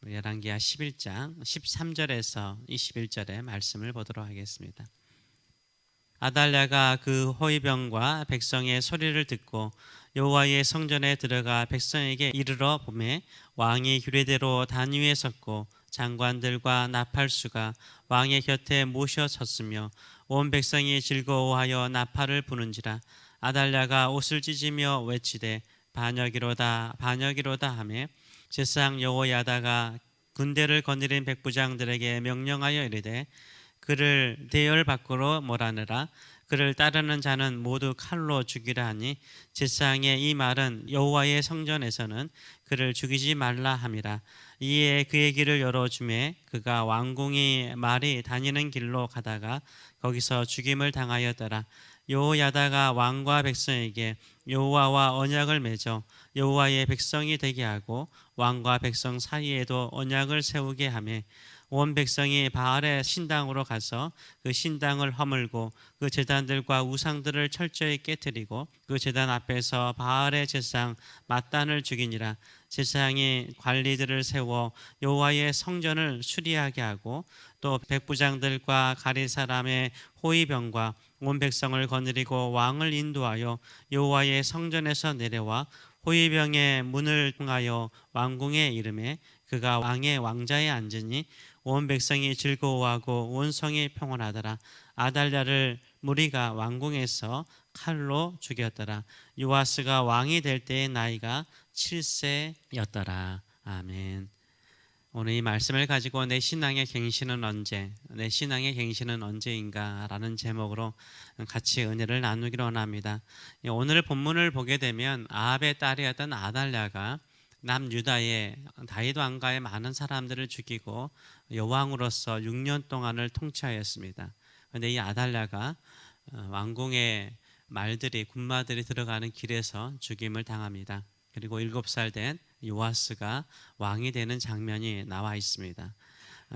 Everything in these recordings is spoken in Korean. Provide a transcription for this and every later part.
열왕기하 11장 13절에서 21절의 말씀을 보도록 하겠습니다. 아달랴가 그 호위병과 백성의 소리를 듣고 여호와의 성전에 들어가 백성에게 이르러 보매 왕이 규례대로 단 위에 섰고 장관들과 나팔수가 왕의 곁에 모셔 섰으며 온 백성이 즐거워하여 나팔을 부는지라. 아달랴가 옷을 찢으며 외치되 반역이로다 반역이로다 하매 제사장 여호야다가 군대를 거느린 백부장들에게 명령하여 이르되 그를 대열 밖으로 몰아내라. 그를 따르는 자는 모두 칼로 죽이라 하니 제사장의 이 말은 여호와의 성전에서는 그를 죽이지 말라 함이라. 이에 그의 길을 열어주매 그가 왕궁이 말이 다니는 길로 가다가 거기서 죽임을 당하였더라. 여호야다가 왕과 백성에게 여호와와 언약을 맺어 여호와의 백성이 되게 하고 왕과 백성 사이에도 언약을 세우게 하며 온 백성이 바알의 신당으로 가서 그 신당을 허물고 그 제단들과 우상들을 철저히 깨뜨리고 그 제단 앞에서 바알의 제사장 맏단을 죽이니라. 제사장이 관리들을 세워 여호와의 성전을 수리하게 하고 또 백부장들과 가리 사람의 호위병과 온 백성을 거느리고 왕을 인도하여 여호와의 성전에서 내려와 호위병의 문을 통하여 왕궁에 이르매 그가 왕의 왕자에 앉으니 온 백성이 즐거워하고 온 성이 평온하더라. 아달랴를 무리가 왕궁에서 칼로 죽였더라. 요아스가 왕이 될 때의 나이가 7세였더라. 아멘. 오늘 이 말씀을 가지고 내 신앙의 갱신은 언제, 내 신앙의 갱신은 언제인가 라는 제목으로 같이 은혜를 나누기로 원합니다. 오늘 본문을 보게 되면 아합의 딸이었던 아달랴가 남유다의 다윗 왕가의 많은 사람들을 죽이고 여왕으로서 6년 동안을 통치하였습니다. 그런데 이 아달랴가 왕궁의 말들이 군마들이 들어가는 길에서 죽임을 당합니다. 그리고 7살 된 요아스가 왕이 되는 장면이 나와 있습니다.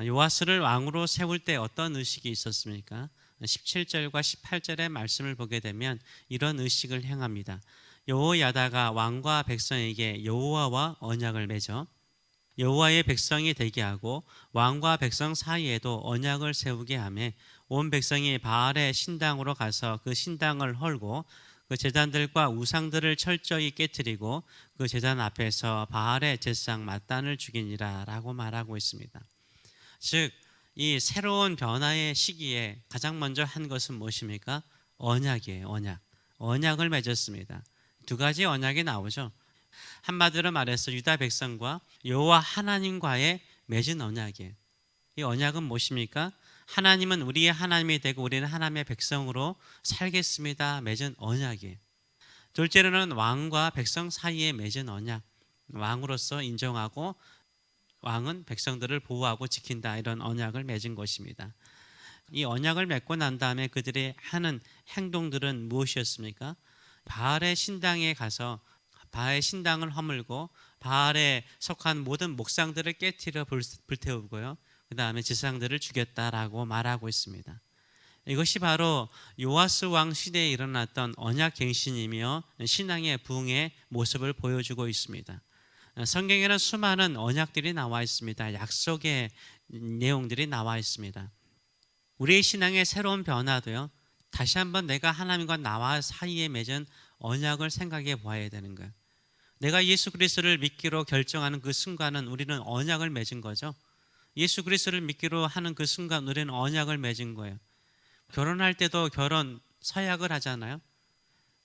요아스를 왕으로 세울 때 어떤 의식이 있었습니까? 17절과 18절의 말씀을 보게 되면 이런 의식을 행합니다. 여호야다가 왕과 백성에게 여호와와 언약을 맺어 여호와의 백성이 되게 하고 왕과 백성 사이에도 언약을 세우게 하며 온 백성이 바알의 신당으로 가서 그 신당을 헐고 그 제단들과 우상들을 철저히 깨뜨리고 그 제단 앞에서 바알의 제사장 맏단을 죽이니라 라고 말하고 있습니다. 즉 이 새로운 변화의 시기에 가장 먼저 한 것은 무엇입니까? 언약이에요. 언약을 맺었습니다. 두 가지 언약이 나오죠. 한마디로 말해서 유다 백성과 여호와 하나님과의 맺은 언약이에요. 이 언약은 무엇입니까? 하나님은 우리의 하나님이 되고 우리는 하나님의 백성으로 살겠습니다. 맺은 언약이에요. 둘째로는 왕과 백성 사이에 맺은 언약. 왕으로서 인정하고 왕은 백성들을 보호하고 지킨다. 이런 언약을 맺은 것입니다. 이 언약을 맺고 난 다음에 그들이 하는 행동들은 무엇이었습니까? 바알의 신당에 가서 바알의 신당을 허물고 바알에 속한 모든 목상들을 깨뜨려 불태우고요. 그 다음에 제사장들을 죽였다라고 말하고 있습니다. 이것이 바로 요아스 왕 시대에 일어났던 언약 갱신이며 신앙의 부흥의 모습을 보여주고 있습니다. 성경에는 수많은 언약들이 나와 있습니다. 약속의 내용들이 나와 있습니다. 우리의 신앙의 새로운 변화도요. 다시 한번 내가 하나님과 나와 사이에 맺은 언약을 생각해 보아야 되는 거예요. 내가 예수 그리스도를 믿기로 결정하는 그 순간은 우리는 언약을 맺은 거죠. 예수 그리스도를 믿기로 하는 그 순간 우리는 언약을 맺은 거예요. 결혼할 때도 결혼 서약을 하잖아요.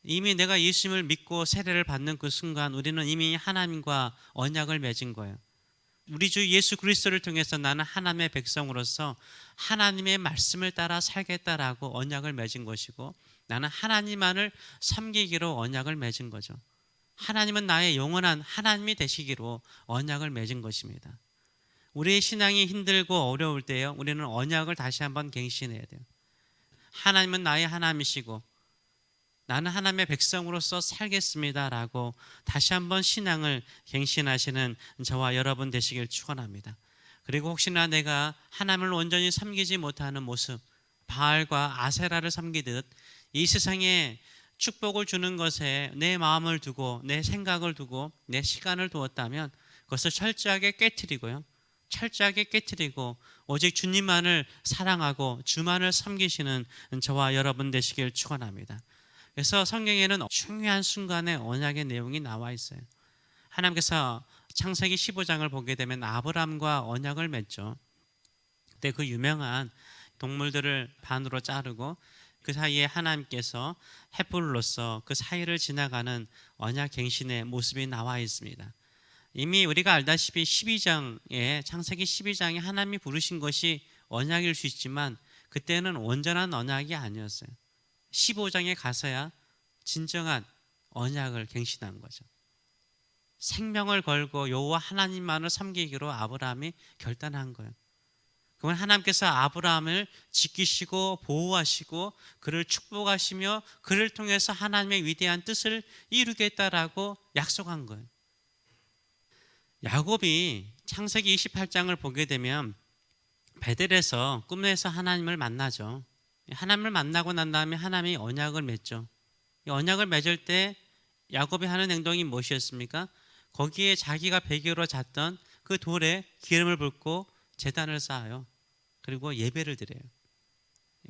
이미 내가 예수님을 믿고 세례를 받는 그 순간 우리는 이미 하나님과 언약을 맺은 거예요. 우리 주 예수 그리스도를 통해서 나는 하나님의 백성으로서 하나님의 말씀을 따라 살겠다라고 언약을 맺은 것이고 나는 하나님만을 섬기기로 언약을 맺은 거죠. 하나님은 나의 영원한 하나님이 되시기로 언약을 맺은 것입니다. 우리의 신앙이 힘들고 어려울 때요, 우리는 언약을 다시 한번 갱신해야 돼요. 하나님은 나의 하나님이시고 나는 하나님의 백성으로서 살겠습니다라고 다시 한번 신앙을 갱신하시는 저와 여러분 되시길 축원합니다. 그리고 혹시나 내가 하나님을 온전히 섬기지 못하는 모습, 바알과 아세라를 섬기듯 이 세상에 축복을 주는 것에 내 마음을 두고 내 생각을 두고 내 시간을 두었다면 그것을 철저하게 깨트리고요, 철저하게 깨뜨리고 오직 주님만을 사랑하고 주만을 섬기시는 저와 여러분 되시길 축원합니다. 그래서 성경에는 중요한 순간에 언약의 내용이 나와 있어요. 하나님께서 창세기 15장을 보게 되면 아브라함과 언약을 맺죠. 그때 그 유명한 동물들을 반으로 자르고 그 사이에 하나님께서 횃불로서 그 사이를 지나가는 언약 갱신의 모습이 나와 있습니다. 이미 우리가 알다시피 12장에 창세기 12장에 하나님이 부르신 것이 언약일 수 있지만 그때는 온전한 언약이 아니었어요. 15장에 가서야 진정한 언약을 갱신한 거죠. 생명을 걸고 여호와 하나님만을 섬기기로 아브라함이 결단한 거예요. 그건 하나님께서 아브라함을 지키시고 보호하시고 그를 축복하시며 그를 통해서 하나님의 위대한 뜻을 이루겠다라고 약속한 거예요. 야곱이 창세기 28장을 보게 되면 베델에서 꿈에서 하나님을 만나죠. 하나님을 만나고 난 다음에 하나님이 언약을 맺죠. 이 언약을 맺을 때 야곱이 하는 행동이 무엇이었습니까? 거기에 자기가 베개로 잤던 그 돌에 기름을 붓고 제단을 쌓아요. 그리고 예배를 드려요.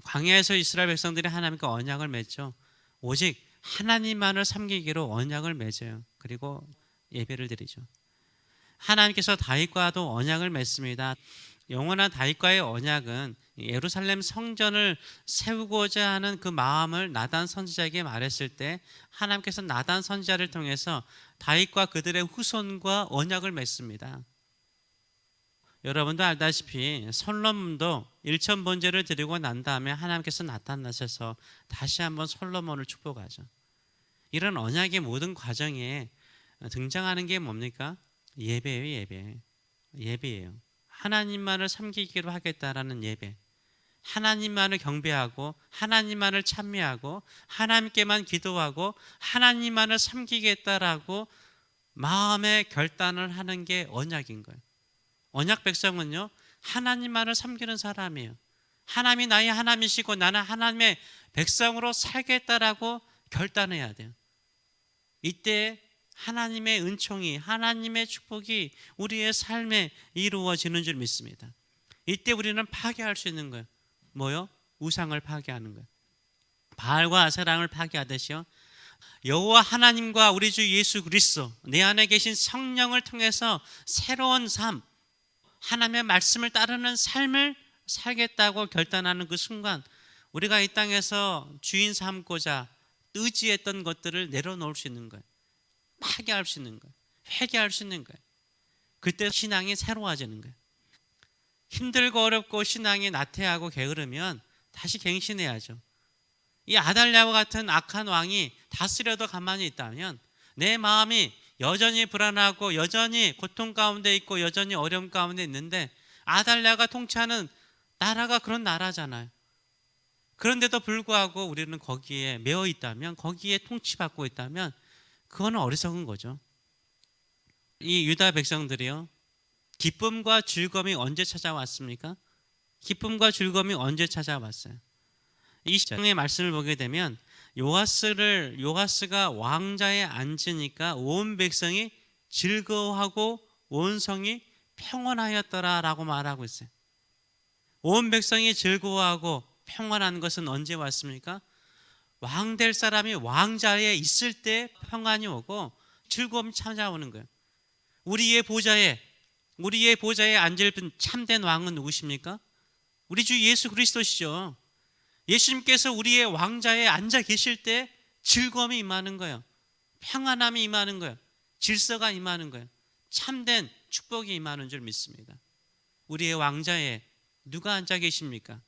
광야에서 이스라엘 백성들이 하나님과 언약을 맺죠. 오직 하나님만을 섬기기로 언약을 맺어요. 그리고 예배를 드리죠. 하나님께서 다윗과도 언약을 맺습니다. 영원한 다윗과의 언약은 예루살렘 성전을 세우고자 하는 그 마음을 나단 선지자에게 말했을 때 하나님께서 나단 선지자를 통해서 다윗과 그들의 후손과 언약을 맺습니다. 여러분도 알다시피 솔로몬도 일천번제를 드리고 난 다음에 하나님께서 나타나셔서 다시 한번 솔로몬을 축복하죠. 이런 언약의 모든 과정에 등장하는 게 뭡니까? 예배예요. 예배예요. 하나님만을 섬기기로 하겠다라는 예배, 하나님만을 경배하고 하나님만을 찬미하고 하나님께만 기도하고 하나님만을 섬기겠다라고 마음의 결단을 하는 게 언약인 거예요. 언약 백성은요, 하나님만을 섬기는 사람이에요. 하나님이 나의 하나님이시고 나는 하나님의 백성으로 살겠다라고 결단해야 돼요. 이때 하나님의 은총이, 하나님의 축복이 우리의 삶에 이루어지는 줄 믿습니다. 이때 우리는 파괴할 수 있는 거예요. 뭐요? 우상을 파괴하는 거예요. 바알과 아세랑을 파괴하듯이요, 여호와 하나님과 우리 주 예수 그리스도, 내 안에 계신 성령을 통해서 새로운 삶, 하나님의 말씀을 따르는 삶을 살겠다고 결단하는 그 순간 우리가 이 땅에서 주인 삼고자 의지했던 것들을 내려놓을 수 있는 거예요. 파괴할 수 있는 거예요. 회개할 수 있는 거예요. 그때 신앙이 새로워지는 거예요. 힘들고 어렵고 신앙이 나태하고 게으르면 다시 갱신해야죠. 이 아달랴와 같은 악한 왕이 다스려도 가만히 있다면 내 마음이 여전히 불안하고 여전히 고통 가운데 있고 여전히 어려움 가운데 있는데, 아달랴가 통치하는 나라가 그런 나라잖아요. 그런데도 불구하고 우리는 거기에 매여 있다면, 거기에 통치받고 있다면 그거는 어리석은 거죠. 이 유다 백성들이요, 기쁨과 즐거움이 언제 찾아왔습니까? 기쁨과 즐거움이 언제 찾아왔어요? 이 시장의 말씀을 보게 되면 요아스가 왕자에 앉으니까 온 백성이 즐거워하고 온 성이 평안하였더라라고 말하고 있어요. 온 백성이 즐거워하고 평안한 것은 언제 왔습니까? 왕 될 사람이 왕자에 있을 때 평안이 오고 즐거움이 찾아오는 거예요. 우리의 보좌에 앉을 참된 왕은 누구십니까? 우리 주 예수 그리스도시죠. 예수님께서 우리의 왕자에 앉아 계실 때 즐거움이 임하는 거예요. 평안함이 임하는 거예요. 질서가 임하는 거예요. 참된 축복이 임하는 줄 믿습니다. 우리의 왕자에 누가 앉아 계십니까?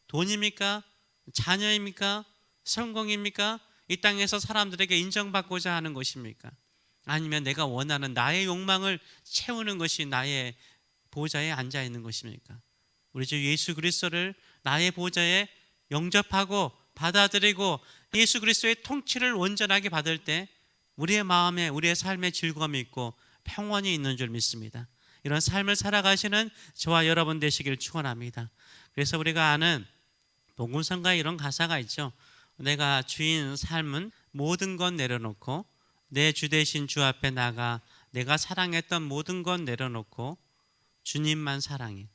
돈입니까? 자녀입니까? 성공입니까? 이 땅에서 사람들에게 인정받고자 하는 것입니까? 아니면 내가 원하는 나의 욕망을 채우는 것이 나의 보좌에 앉아 있는 것입니까? 우리 주 예수 그리스도를 나의 보좌에 영접하고 받아들이고 예수 그리스도의 통치를 온전하게 받을 때 우리의 마음에, 우리의 삶에 즐거움이 있고 평온이 있는 줄 믿습니다. 이런 삶을 살아가시는 저와 여러분 되시길 축원합니다. 그래서 우리가 아는 복음성가에 이런 가사가 있죠. 내가 주인 삶은 모든 것 내려놓고 내 주 되신 주 앞에 나가 내가 사랑했던 모든 것 내려놓고 주님만 사랑해.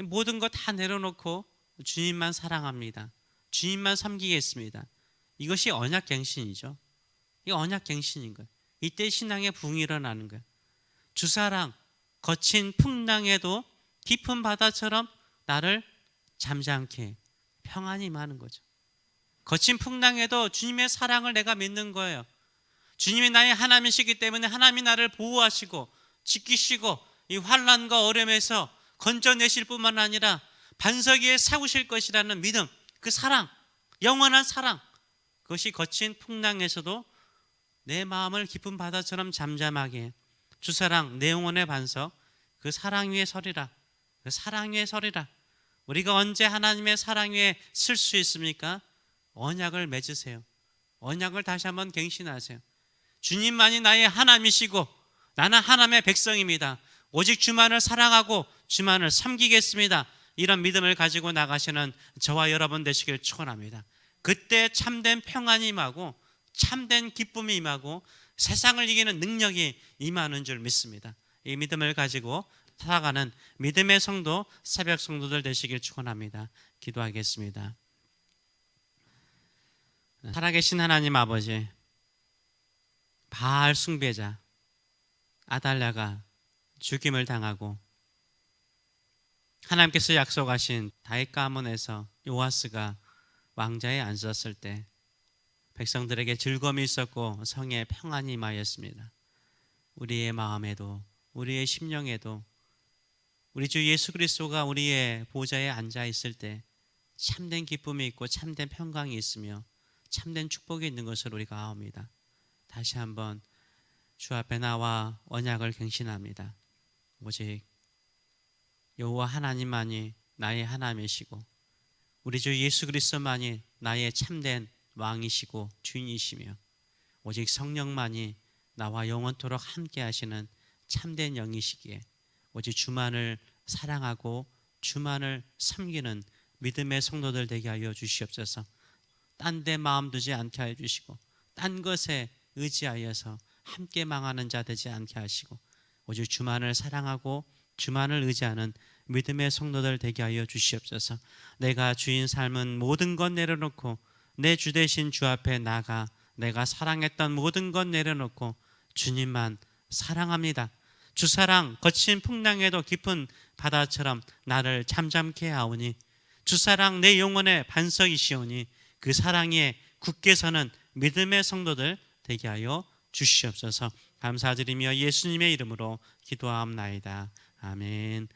모든 거 다 내려놓고 주님만 사랑합니다. 주님만 섬기겠습니다. 이것이 언약갱신이죠. 이 언약갱신인 거예요. 이때 신앙의 부흥이 일어나는 거예요. 주사랑, 거친 풍랑에도 깊은 바다처럼 나를 잠잠케 해. 평안이 임하는 거죠. 거친 풍랑에도 주님의 사랑을 내가 믿는 거예요. 주님이 나의 하나님이시기 때문에 하나님이 나를 보호하시고 지키시고 이 환난과 어려움에서 건져내실 뿐만 아니라 반석 위에 세우실 것이라는 믿음, 그 사랑, 영원한 사랑, 그것이 거친 풍랑에서도 내 마음을 깊은 바다처럼 잠잠하게 해. 주사랑, 내 영혼의 반석, 그 사랑 위에 서리라. 그 사랑 위에 서리라. 우리가 언제 하나님의 사랑 위에 설 수 있습니까? 언약을 맺으세요. 언약을 다시 한번 갱신하세요. 주님만이 나의 하나님이시고 나는 하나님의 백성입니다. 오직 주만을 사랑하고 주만을 섬기겠습니다. 이런 믿음을 가지고 나가시는 저와 여러분 되시길 축원합니다. 그때 참된 평안이 임하고 참된 기쁨이 임하고 세상을 이기는 능력이 임하는 줄 믿습니다. 이 믿음을 가지고 살아가는 믿음의 성도, 새벽 성도들 되시길 축원합니다. 기도하겠습니다. 살아계신 하나님 아버지, 바알 숭배자 아달랴가 죽임을 당하고 하나님께서 약속하신 다윗 가문에서 요아스가 왕자에 앉았을 때 백성들에게 즐거움이 있었고 성에 평안이 임하였습니다. 우리의 마음에도 우리의 심령에도 우리 주 예수 그리스도가 우리의 보좌에 앉아 있을 때 참된 기쁨이 있고 참된 평강이 있으며 참된 축복이 있는 것을 우리가 아옵니다. 다시 한번 주 앞에 나와 언약을 갱신합니다. 오직 여호와 하나님만이 나의 하나님이시고 우리 주 예수 그리스도만이 나의 참된 왕이시고 주인이시며 오직 성령만이 나와 영원토록 함께 하시는 참된 영이시기에 오직 주만을 사랑하고 주만을 섬기는 믿음의 성도들 되게 하여 주시옵소서. 딴 데 마음 두지 않게 하여 주시고 딴 것에 의지하여서 함께 망하는 자 되지 않게 하시고 오직 주만을 사랑하고 주만을 의지하는 믿음의 성도들 되게 하여 주시옵소서. 내가 주인 삶은 모든 것 내려놓고 내 주 되신 주 앞에 나가 내가 사랑했던 모든 것 내려놓고 주님만 사랑합니다. 주 사랑 거친 풍랑에도 깊은 바다처럼 나를 잠잠케 하오니 주 사랑 내 영혼의 반석이시오니 그 사랑에 굳게 서는 믿음의 성도들 되게 하여 주시옵소서. 감사드리며 예수님의 이름으로 기도하옵나이다. 아멘.